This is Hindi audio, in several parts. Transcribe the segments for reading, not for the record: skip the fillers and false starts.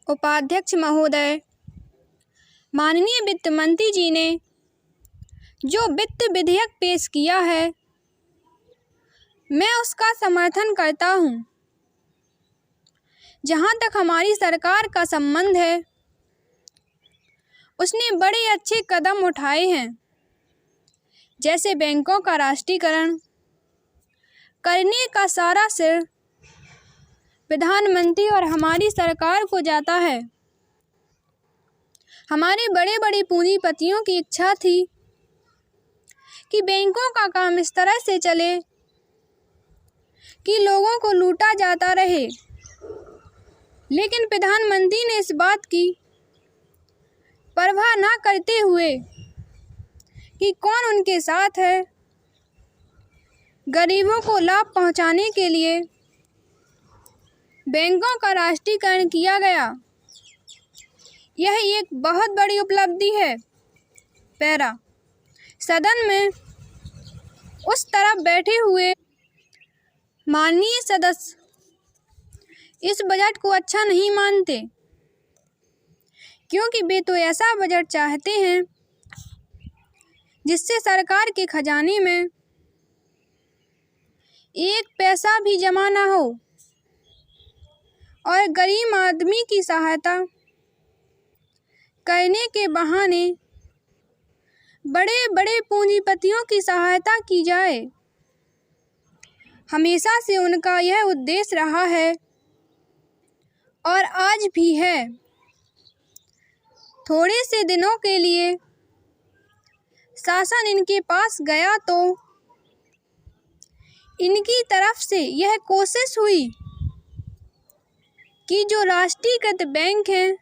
उपाध्यक्ष महोदय, माननीय वित्त मंत्री जी ने जो वित्त विधेयक पेश किया है, मैं उसका समर्थन करता हूं। जहां तक हमारी सरकार का संबंध है, उसने बड़े अच्छे कदम उठाए हैं, जैसे बैंकों का राष्ट्रीयकरण करने का सारा श्रेय प्रधानमंत्री और हमारी सरकार को जाता है। हमारे बड़े बड़े पूंजीपतियों की इच्छा थी कि बैंकों का काम इस तरह से चले कि लोगों को लूटा जाता रहे, लेकिन प्रधानमंत्री ने इस बात की परवाह न करते हुए कि कौन उनके साथ है, गरीबों को लाभ पहुंचाने के लिए बैंकों का राष्ट्रीयकरण किया गया। यह एक बहुत बड़ी उपलब्धि है। पैरा सदन में उस तरफ बैठे हुए माननीय सदस्य इस बजट को अच्छा नहीं मानते, क्योंकि वे तो ऐसा बजट चाहते हैं जिससे सरकार के खजाने में एक पैसा भी जमा ना हो और गरीब आदमी की सहायता करने के बहाने बड़े बड़े पूंजीपतियों की सहायता की जाए। हमेशा से उनका यह उद्देश्य रहा है और आज भी है। थोड़े से दिनों के लिए शासन इनके पास गया तो इनकी तरफ से यह कोशिश हुई कि जो राष्ट्रीयकृत बैंक हैं,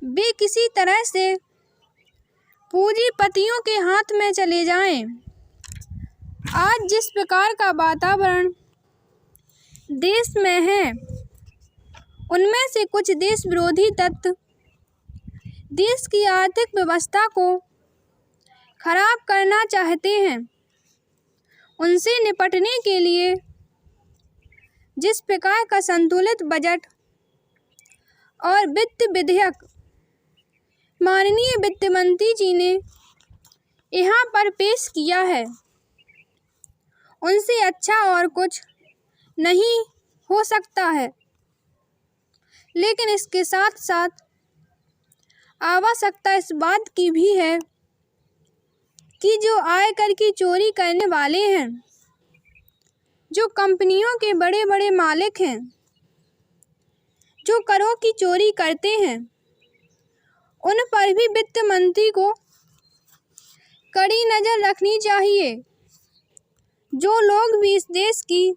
वे किसी तरह से पूंजीपतियों के हाथ में चले जाएं। आज जिस प्रकार का वातावरण देश में है, उनमें से कुछ देश विरोधी तत्व देश की आर्थिक व्यवस्था को खराब करना चाहते हैं। उनसे निपटने के लिए जिस प्रकार का संतुलित बजट और वित्त विधेयक माननीय वित्त मंत्री जी ने यहाँ पर पेश किया है, उनसे अच्छा और कुछ नहीं हो सकता है। लेकिन इसके साथ साथ आवश्यकता इस बात की भी है कि जो आयकर की चोरी करने वाले हैं, जो कंपनियों के बड़े बड़े मालिक हैं, जो करों की चोरी करते हैं, उन पर भी वित्त मंत्री को कड़ी नजर रखनी चाहिए। जो लोग भी इस देश की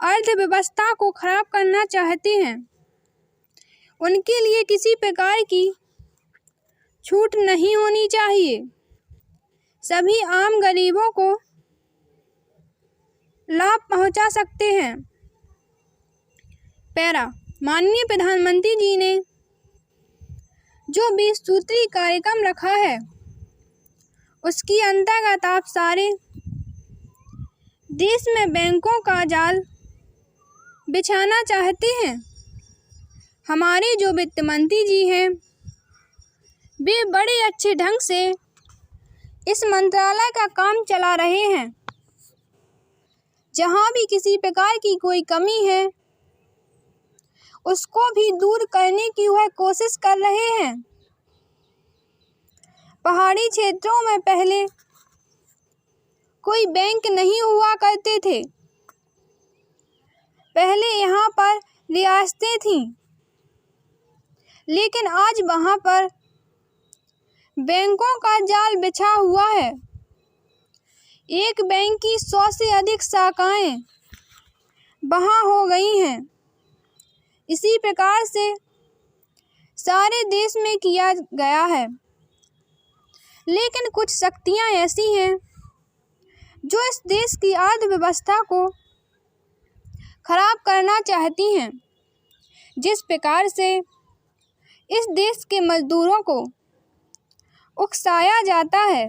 अर्थव्यवस्था को खराब करना चाहते हैं, उनके लिए किसी प्रकार की छूट नहीं होनी चाहिए। सभी आम गरीबों को लाभ पहुंचा सकते हैं। पैरा माननीय प्रधानमंत्री जी ने जो 20 सूत्री कार्यक्रम रखा है, उसकी अंतर्गत आप सारे देश में बैंकों का जाल बिछाना चाहते हैं। हमारे जो वित्त मंत्री जी हैं, वे बड़े अच्छे ढंग से इस मंत्रालय का काम चला रहे हैं। जहां भी किसी प्रकार की कोई कमी है, उसको भी दूर करने की वह कोशिश कर रहे हैं। पहाड़ी क्षेत्रों में पहले कोई बैंक नहीं हुआ करते थे। पहले यहाँ पर रियासतें थीं, लेकिन आज वहाँ पर बैंकों का जाल बिछा हुआ है। एक बैंक की 100 से अधिक शाखाएं वहाँ हो गई हैं। इसी प्रकार से सारे देश में किया गया है। लेकिन कुछ शक्तियाँ ऐसी हैं जो इस देश की अर्थव्यवस्था को खराब करना चाहती हैं। जिस प्रकार से इस देश के मजदूरों को उकसाया जाता है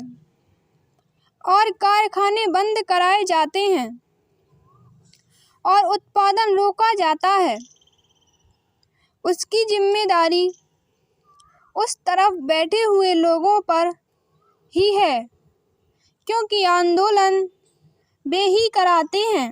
और कारखाने बंद कराए जाते हैं और उत्पादन रोका जाता है, उसकी जिम्मेदारी उस तरफ बैठे हुए लोगों पर ही है, क्योंकि आंदोलन वे ही कराते हैं